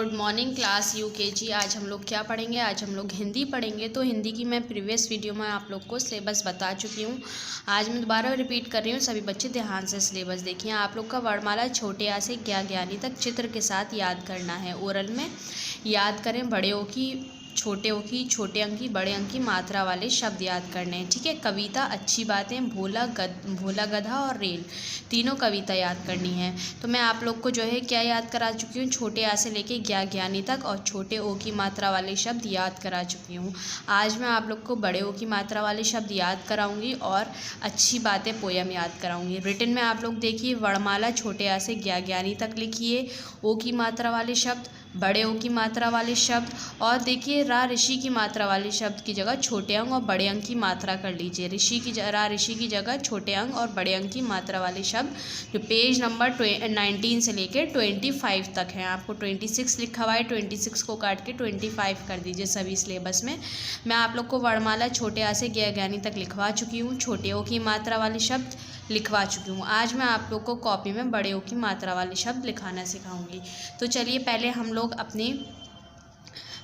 Good morning class UKG. आज हम लोग क्या पढ़ेंगे? आज हम लोग हिंदी पढ़ेंगे। तो हिंदी की मैं प्रीवियस वीडियो में आप लोग को सिलेबस बता चुकी हूँ। आज मैं दोबारा रिपीट कर रही हूँ। सभी बच्चे ध्यान से सिलेबस देखिए। आप लोग का वर्णमाला छोटे आ से ज्ञानी तक चित्र के साथ याद करना है। ओरल में याद करें। बड़े ओ की, छोटे ओ की, छोटे अंक की, बड़े अंक की मात्रा वाले शब्द याद करने हैं। ठीक है। कविता, अच्छी बातें, भोला गधा और रेल, तीनों कविता याद करनी है। तो मैं आप लोग को जो है क्या याद करा चुकी हूँ, छोटे आ से लेके ज्ञानी तक और छोटे ओ की मात्रा वाले शब्द याद करा चुकी हूँ। आज मैं आप लोग को बड़े ओ की मात्रा वाले शब्द याद कराऊंगी और अच्छी बातें पोयम याद कराऊंगी। रिटन में आप लोग देखिए, वर्णमाला छोटे आ से ज्ञानी तक लिखिए। ओ की मात्रा वाले शब्द, बड़े ओ की मात्रा वाले शब्द, और देखिए ऋषि की मात्रा वाले शब्द की जगह छोटे अंक और बड़े अंक की मात्रा कर लीजिए। ऋषि की जगह छोटे अंक और बड़े अंक की मात्रा वाले शब्द जो पेज नंबर 19 से लेकर 25 तक है। आपको 26 लिखा हुआ है, 26 को काट के 25 कर दीजिए सभी सिलेबस में। मैं आप लोग को वर्णमाला छोटे आ से ज्ञानी तक लिखवा चुकी हूँ। छोटे ओ की मात्रा वाले शब्द लिखवा चुकी हूँ। आज मैं आप लोग को कॉपी में बड़े ओ की मात्रा वाले शब्द लिखाना सिखाऊंगी। तो चलिए पहले हम लोग अपनी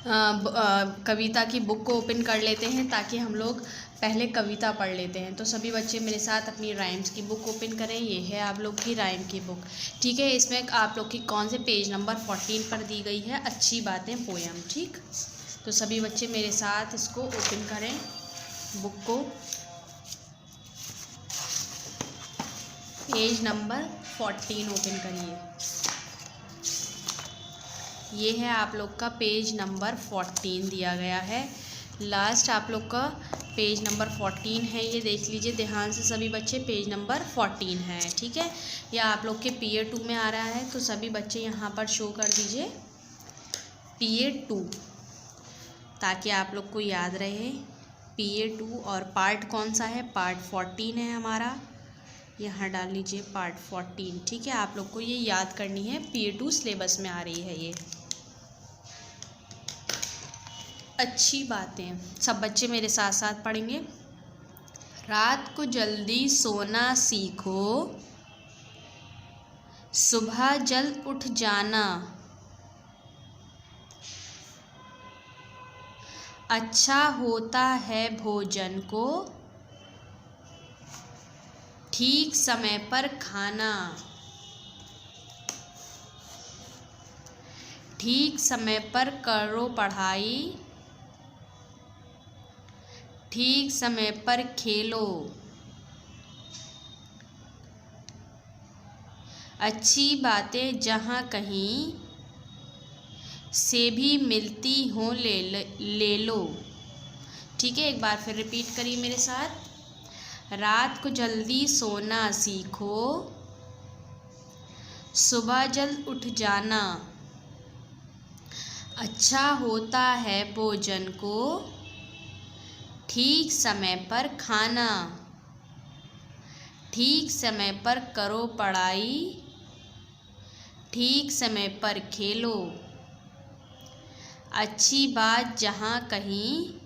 कविता की बुक को ओपन कर लेते हैं, ताकि हम लोग पहले कविता पढ़ लेते हैं। तो सभी बच्चे मेरे साथ अपनी राइम्स की बुक ओपन करें। ये है आप लोग की राइम की बुक। ठीक है। इसमें आप लोग की कौन से पेज नंबर 14 पर दी गई है, अच्छी बातें पोयम। ठीक। तो सभी बच्चे मेरे साथ इसको ओपन करें, बुक को। पेज नंबर 14 ओपन करिए। ये है आप लोग का पेज नंबर 14 दिया गया है। लास्ट आप लोग का पेज नंबर 14 है, ये देख लीजिए ध्यान से सभी बच्चे। पेज नंबर 14 है। ठीक है। यह आप लोग के पीए 2 में आ रहा है, तो सभी बच्चे यहाँ पर शो कर दीजिए पीए 2, ताकि आप लोग को याद रहे। पीए 2 और पार्ट कौन सा है? पार्ट 14 है हमारा। यहाँ डाल लीजिए पार्ट 14। ठीक है। आप लोग को ये याद करनी है, पीए 2 सिलेबस में आ रही है ये। अच्छी बातें सब बच्चे मेरे साथ साथ पढ़ेंगे। रात को जल्दी सोना सीखो, सुबह जल्द उठ जाना, अच्छा होता है भोजन को ठीक समय पर खाना, ठीक समय पर करो पढ़ाई, ठीक समय पर खेलो, अच्छी बातें जहाँ कहीं से भी मिलती हो ले लो। ठीक है। एक बार फिर रिपीट करिए मेरे साथ। रात को जल्दी सोना सीखो, सुबह जल्द उठ जाना, अच्छा होता है भोजन को ठीक समय पर खाना, ठीक समय पर करो पढ़ाई, ठीक समय पर खेलो, अच्छी बात जहाँ कहीं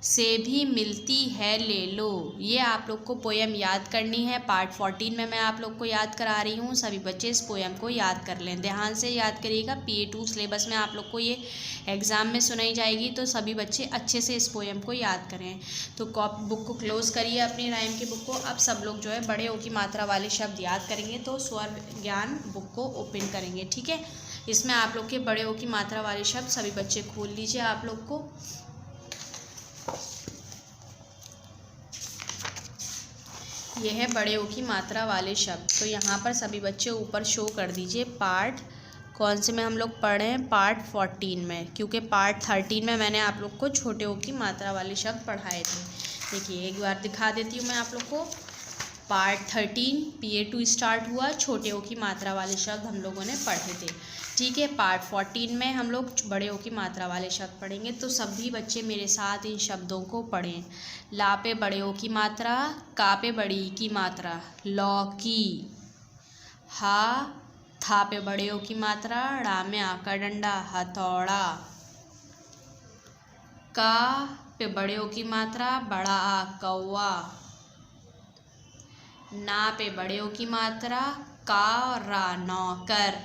से भी मिलती है ले लो। ये आप लोग को पोयम याद करनी है। पार्ट 14 में मैं आप लोग को याद करा रही हूँ। सभी बच्चे इस पोयम को याद कर लें, ध्यान से याद करिएगा। पीए 2 सिलेबस में आप लोग को ये एग्ज़ाम में सुनाई जाएगी, तो सभी बच्चे अच्छे से इस पोयम को याद करें। तो बुक को क्लोज़ करिए, अपनी राइम की बुक को। अब सब लोग जो है बड़े ओ की मात्रा वाले शब्द याद करेंगे। तो स्वर ज्ञान बुक को ओपन करेंगे। ठीक है। इसमें आप लोग के बड़े ओ की मात्रा वाले शब्द सभी बच्चे खोल लीजिए आप लोग को। यह है बड़े ओ की मात्रा वाले शब्द। तो यहाँ पर सभी बच्चे ऊपर शो कर दीजिए पार्ट कौन से में हम लोग पढ़े हैं, पार्ट 14 में, क्योंकि पार्ट 13 में मैंने आप लोग को छोटे ओ की मात्रा वाले शब्द पढ़ाए थे। देखिए एक बार दिखा देती हूँ मैं आप लोग को। पार्ट 13 पीए 2 स्टार्ट हुआ, छोटे ओ की मात्रा वाले शब्द हम लोगों ने पढ़े थे। ठीक है। पार्ट 14 में हम लोग बड़े ओ की मात्रा वाले शब्द पढ़ेंगे। तो सभी बच्चे मेरे साथ इन शब्दों को पढ़ें। ला पे बड़े ओ की मात्रा, का पे बड़ी ई की मात्रा लौकी, हा था पे बड़े ओ की मात्रा, ड़ा में आ का डंडा हथौड़ा, का पे बड़े ओ की मात्रा, बड़ा आ कौवा, ना पे बड़े ओ की मात्रा, का और रा नौकर,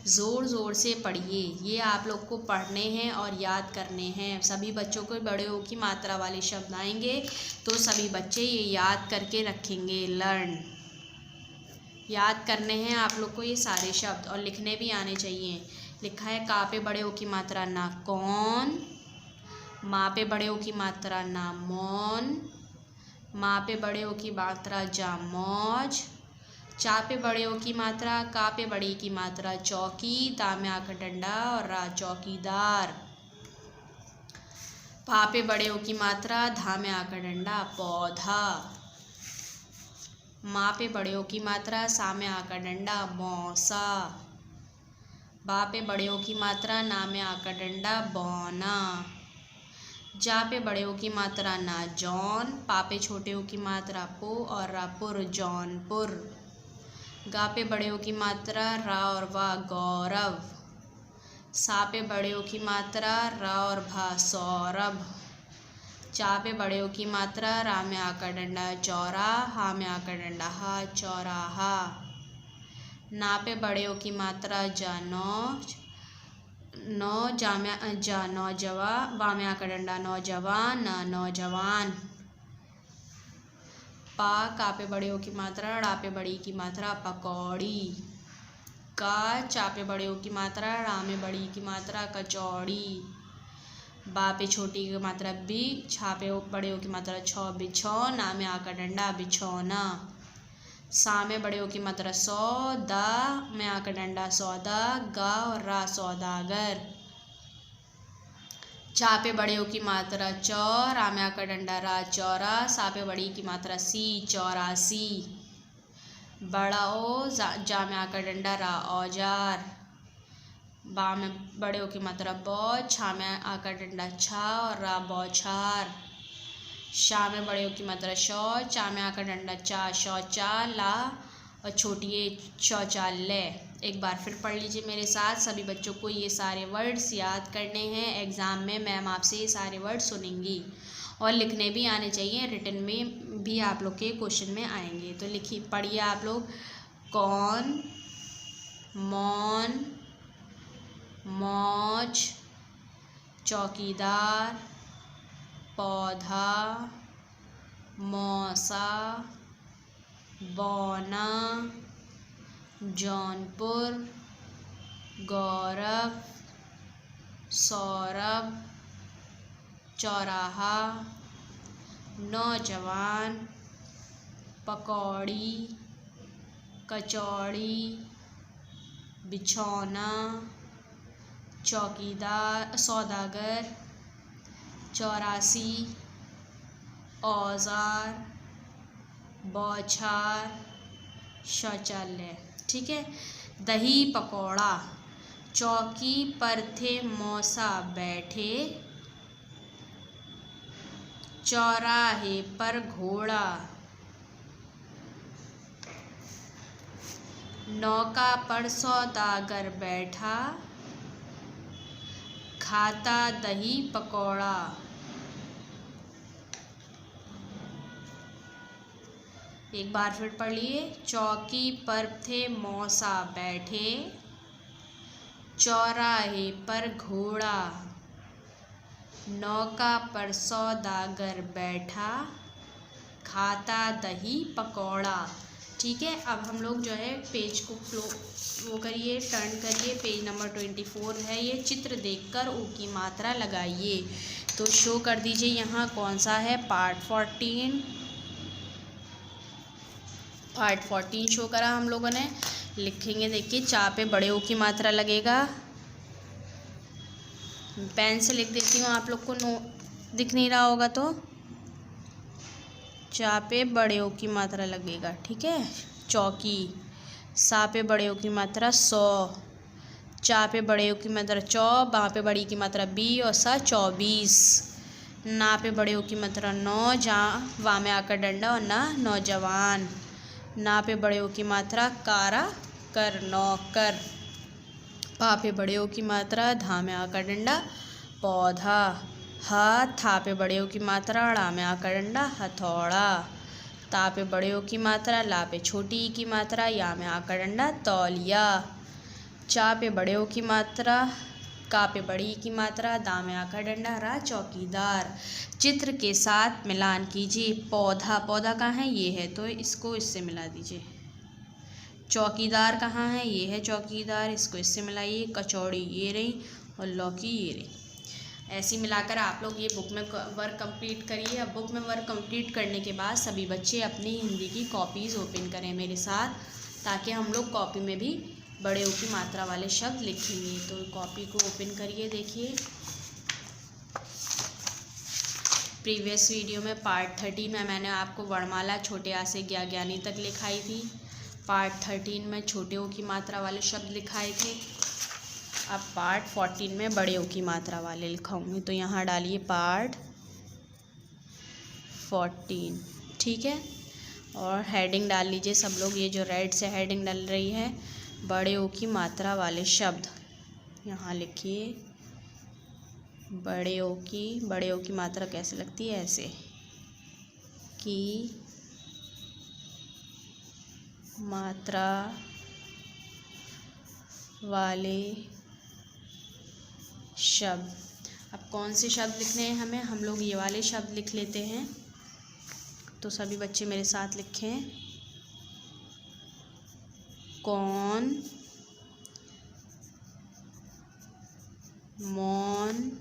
ज़ोर ज़ोर से पढ़िए। ये आप लोग को पढ़ने हैं और याद करने हैं। सभी बच्चों को बड़े ओ की मात्रा वाले शब्द आएंगे तो सभी बच्चे ये याद करके रखेंगे। लर्न, याद करने हैं आप लोग को ये सारे शब्द और लिखने भी आने चाहिए। लिखा है का पे बड़े ओ की मात्रा ना कौन, माँ पे बड़े ओ की मात्रा ना मौन, माँ पे बड़े ओ की मात्रा जा मौज, चा पे बड़े ओ की मात्रा, का पे बड़ी की मात्रा चौकी, ता में आकर डंडा और रा चौकीदार, पा पे बड़े ओ की मात्रा, धा में आकर डंडा पौधा, माँ पे बड़े ओ की मात्रा, सा में आकर डंडा मौसा, बा पे बड़े ओ की मात्रा, ना में आकर डंडा बौना, जा पे बड़े ओ की मात्रा ना जौन, पा पे छोटे ओ की मात्रा पो और रापुर जौनपुर, गा पे बड़े ओ की मात्रा रा और वा गौरव, सा पे बड़े ओ की मात्रा रा और भा सौरभ, चा पे बड़े ओ की मात्रा रा में आकर डंडा चौरा, हा में आकर डंडा हा चौराहा, ना पे बड़े ओ की मात्रा जा नौज, नौ जा में जा नौजवा, वा में आकर डंडा नौजवान ना नौजवान, पा का पे बड़े ओ की मात्रा, ड़ा पे बड़ी की मात्रा पकौड़ी, का चा पे बड़े ओ की मात्रा, ड़ा में बड़ी की मात्रा कचौड़ी, बा पे छोटी की मात्रा बी, छा पे बड़े ओ की मात्रा छौ बिछौ, ना में आकर डंडा बिछौना, सा में बड़े ओ की मात्रा सौ, दा में आकर डंडा सौदा, गा और रा सौदागर, चा पे बड़े ओ की मात्रा चौ, रा में आकर डंडा रा चौरा, सा पे बड़ी की मात्रा सी चौरासी, बड़ा ओ जा में आकर डंडा रा औजार, बा में बड़े ओ की मात्रा बौ, छा में आकर डंडा छा और रा बौछार, शा में बड़े ओ की मात्रा शौ, चा में आकर डंडा चा शौचाला और छोटी ए शौचालय। एक बार फिर पढ़ लीजिए मेरे साथ। सभी बच्चों को ये सारे वर्ड्स याद करने हैं। एग्ज़ाम में मैम आपसे ये सारे वर्ड सुनेंगी और लिखने भी आने चाहिए। रिटन में भी आप लोग के क्वेश्चन में आएंगे। तो लिखिए, पढ़िए आप लोग। कौन, मौन, मौज, चौकीदार, पौधा, मौसा, बौना, जौनपुर, गौरव, सौरभ, चौराहा, नौजवान, पकौड़ी, कचौड़ी, बिछौना, चौकीदार सौदागर, 84, औजार, बौछार, शौचालय। ठीक है। दही पकौड़ा, चौकी पर थे मौसा बैठे, चौराहे पर घोड़ा, नौका पर सौदागर बैठा, खाता दही पकौड़ा। एक बार फिर पढ़ लिए। चौकी पर थे मौसा बैठे, चौराहे पर घोड़ा, नौका पर सौदागर बैठा, खाता दही पकौड़ा। ठीक है। अब हम लोग जो है पेज को वो करिए, टर्न करिए। पेज नंबर 24 है ये। चित्र देखकर ऊ की मात्रा लगाइए। तो शो कर दीजिए यहाँ कौन सा है। पार्ट 14 शो करा हम लोगों ने। लिखेंगे, देखिए, चा पे बड़े ओ की मात्रा लगेगा। पेन से लिख देती हूँ, आप लोग को दिख नहीं रहा होगा तो। चा पे बड़े ओ की मात्रा लगेगा। ठीक है। चौकी। सा पे बड़े ओ की मात्रा सौ, चा पे बड़े ओ की मात्रा चौ, बा पे बड़ी की मात्रा बी और सा 24, ना पे बड़े ओ की मात्रा नौ, जा वा में आकर डंडा और ना नौजवान, ना पे बड़े ओ की मात्रा कारा कर नौकर, पा पे बड़े ओ की मात्रा धा में आकर डंडा पौधा, हा था पे बड़े ओ की मात्रा ड़ा में आकर डंडा हथौड़ा, ता पे बड़े ओ की मात्रा, ला पे छोटी ई की मात्रा, या में आकर डंडा तौलिया, चा पे बड़े ओ की मात्रा, का पे बड़ी की मात्रा, दा में आ का डंडा, रा चौकीदार। चित्र के साथ मिलान कीजिए। पौधा, पौधा कहाँ है, ये है, तो इसको इससे मिला दीजिए। चौकीदार कहाँ है, ये है चौकीदार, इसको इससे मिलाइए। कचौड़ी ये रही और लौकी ये रही। ऐसे मिलाकर आप लोग ये बुक में वर्क कंप्लीट करिए। अब बुक में वर्क कंप्लीट करने के बाद सभी बच्चे अपनी हिंदी की कॉपीज़ ओपन करें मेरे साथ, ताकि हम लोग कॉपी में भी बड़े ओ की मात्रा वाले शब्द लिखेंगे। तो कॉपी को ओपन करिए। देखिए प्रीवियस वीडियो में पार्ट 13 में मैंने आपको वर्णमाला छोटे आ से ज्ञानी तक लिखाई थी। पार्ट 13 में छोटे ओ की मात्रा वाले शब्द लिखाए थे। अब पार्ट 14 में बड़े ओ की मात्रा वाले लिखाऊंगी। तो यहाँ डालिए पार्ट 14, ठीक है। और हेडिंग डाल लीजिए सब लोग, ये जो रेड से हेडिंग डल रही है, बड़े ओ की मात्रा वाले शब्द यहाँ लिखिए। बड़े ओ की मात्रा कैसे लगती है, ऐसे, की मात्रा वाले शब्द। अब कौन से शब्द लिखने हैं हमें, हम लोग ये वाले शब्द लिख लेते हैं। तो सभी बच्चे मेरे साथ लिखें। कौन, मौन,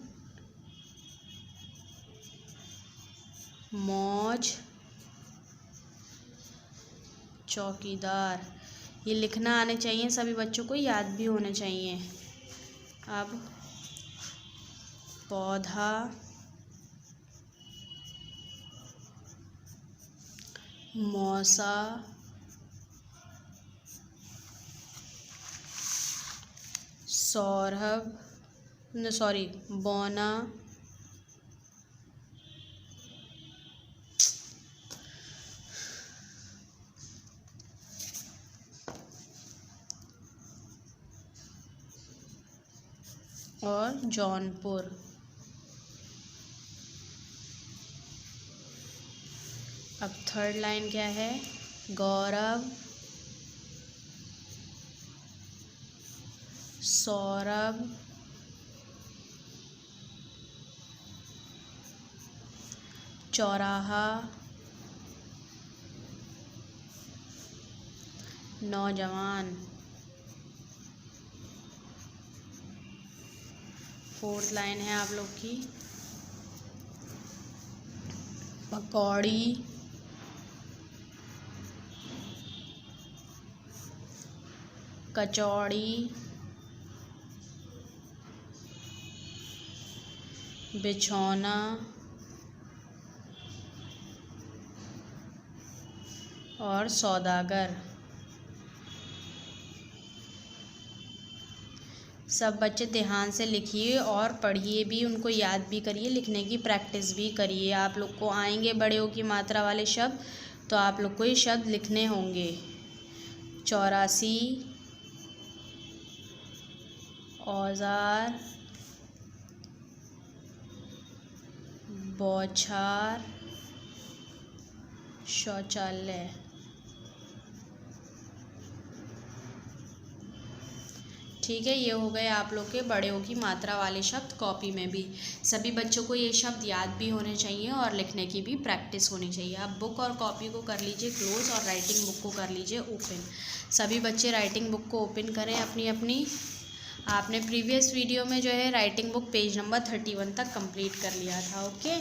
मौज, चौकीदार। ये लिखना आने चाहिए सभी बच्चों को, याद भी होने चाहिए। अब पौधा, मौसा, सौरभ, बौना, और जौनपुर। अब थर्ड लाइन क्या है, गौरव, सौरभ, चौराहा, नौजवान। फोर्थ लाइन है आप लोग की, पकौड़ी, कचौड़ी, बिछौना, और सौदागर। सब बच्चे ध्यान से लिखिए और पढ़िए भी, उनको याद भी करिए, लिखने की प्रैक्टिस भी करिए। आप लोग को आएंगे बड़े ओ की मात्रा वाले शब्द, तो आप लोग को ये शब्द लिखने होंगे। 84, औजार, बौछार, शौचालय। ठीक है, ये हो गए आप लोग के बड़े ओ की मात्रा वाले शब्द कॉपी में भी। सभी बच्चों को ये शब्द याद भी होने चाहिए और लिखने की भी प्रैक्टिस होनी चाहिए। आप बुक और कॉपी को कर लीजिए क्लोज और राइटिंग बुक को कर लीजिए ओपन। सभी बच्चे राइटिंग बुक को ओपन करें अपनी अपनी। आपने प्रीवियस वीडियो में जो है राइटिंग बुक पेज नंबर 31 तक कंप्लीट कर लिया था। ओके,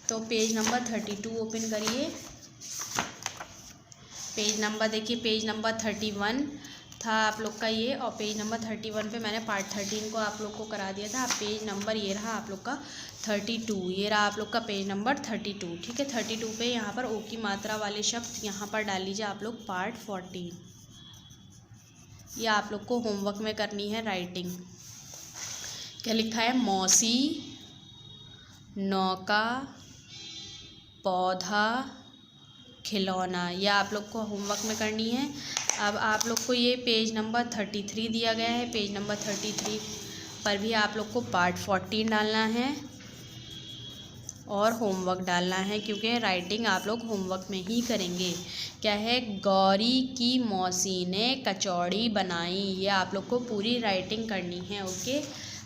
तो पेज नंबर 32 ओपन करिए। पेज नंबर देखिए, पेज नंबर 31 था आप लोग का ये, और पेज नंबर 31 पे मैंने पार्ट 13 को आप लोग को करा दिया था। पेज नंबर ये रहा आप लोग का 32, ये रहा आप लोग का पेज नंबर 32। ठीक है, 32 पे यहाँ पर ओ की मात्रा वाले शब्द यहाँ पर डाल लीजिए आप लोग पार्ट 14। ये आप लोग को होमवर्क में करनी है राइटिंग। क्या लिखा है, मौसी, नौका, पौधा, खिलौना। ये आप लोग को होमवर्क में करनी है। अब आप लोग को ये पेज नंबर 33 दिया गया है। पेज नंबर 33 पर भी आप लोग को पार्ट 14 डालना है और होमवर्क डालना है, क्योंकि राइटिंग आप लोग होमवर्क में ही करेंगे। क्या है, गौरी की मौसी ने कचौड़ी बनाई, ये आप लोग को पूरी राइटिंग करनी है। ओके,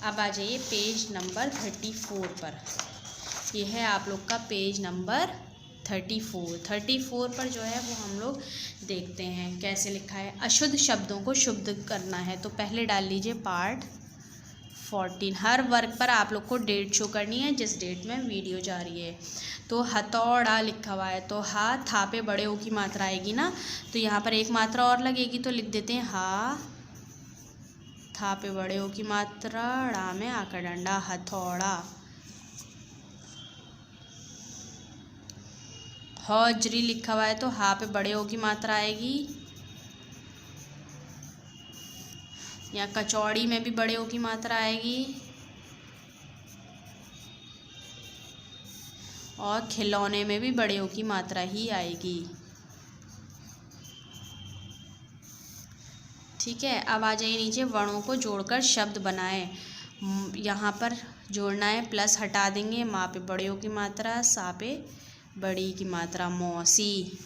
अब आ जाइए पेज नंबर 34 पर। ये है आप लोग का पेज नंबर 34 पर जो है वो हम लोग देखते हैं कैसे लिखा है। अशुद्ध शब्दों को शुद्ध करना है, तो पहले डाल लीजिए पार्ट 14। हर वर्ग पर आप लोग को डेट शो करनी है जिस डेट में वीडियो जा रही है। तो हथौड़ा लिखा हुआ है, तो हा था पे बड़े ओ की मात्रा आएगी ना, तो यहाँ पर एक मात्रा और लगेगी, तो लिख देते हैं हा था पे बड़े ओ की मात्रा, ड़ा में आकर डंडा, हथौड़ा। हौजरी लिखा हुआ है, तो हा पे बड़े ओ की मात्रा आएगी। या कचौड़ी में भी बड़े ओ की मात्रा आएगी, और खिलौने में भी बड़े ओ की मात्रा ही आएगी। ठीक है, अब आ जाइए नीचे, वर्णों को जोड़कर शब्द बनाएं। यहाँ पर जोड़ना है, प्लस हटा देंगे, माँ पे बड़े ओ की मात्रा, सा पे बड़ी की मात्रा, मौसी।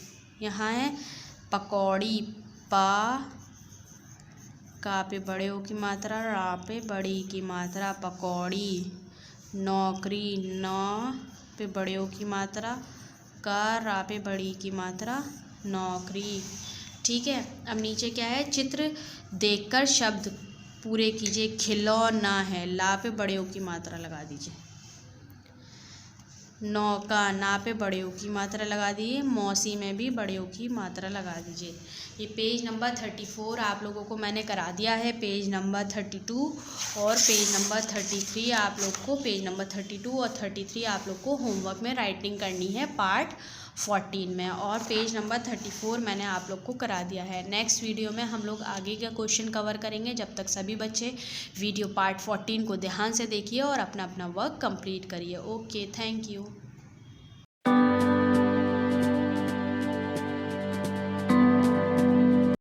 यहाँ है पकौड़ी, पा का पे बड़े ओ की मात्रा, रा पे बड़ी की मात्रा, पकौड़ी। नौकरी, नौ पे बड़े ओ की मात्रा, का रा पे बड़ी की मात्रा, नौकरी। ठीक है, अब नीचे क्या है, चित्र देखकर शब्द पूरे कीजिए। खिलौना है, ला पे बड़े ओ की मात्रा लगा दीजिए। नौका, ना पे बड़े ओ की मात्रा लगा दीजिए। मौसी में भी बड़े ओ की मात्रा लगा दीजिए। ये पेज नंबर 34 आप लोगों को मैंने करा दिया है। पेज नंबर 32 और पेज नंबर 33 आप लोग को, पेज नंबर 32 और 33 आप लोग को होमवर्क में राइटिंग करनी है पार्ट 14 में, और पेज नंबर 34 मैंने आप लोग को करा दिया है। नेक्स्ट वीडियो में हम लोग आगे का क्वेश्चन कवर करेंगे। जब तक सभी बच्चे वीडियो पार्ट 14 को ध्यान से देखिए और अपना अपना वर्क कंप्लीट करिए। Okay, thank you.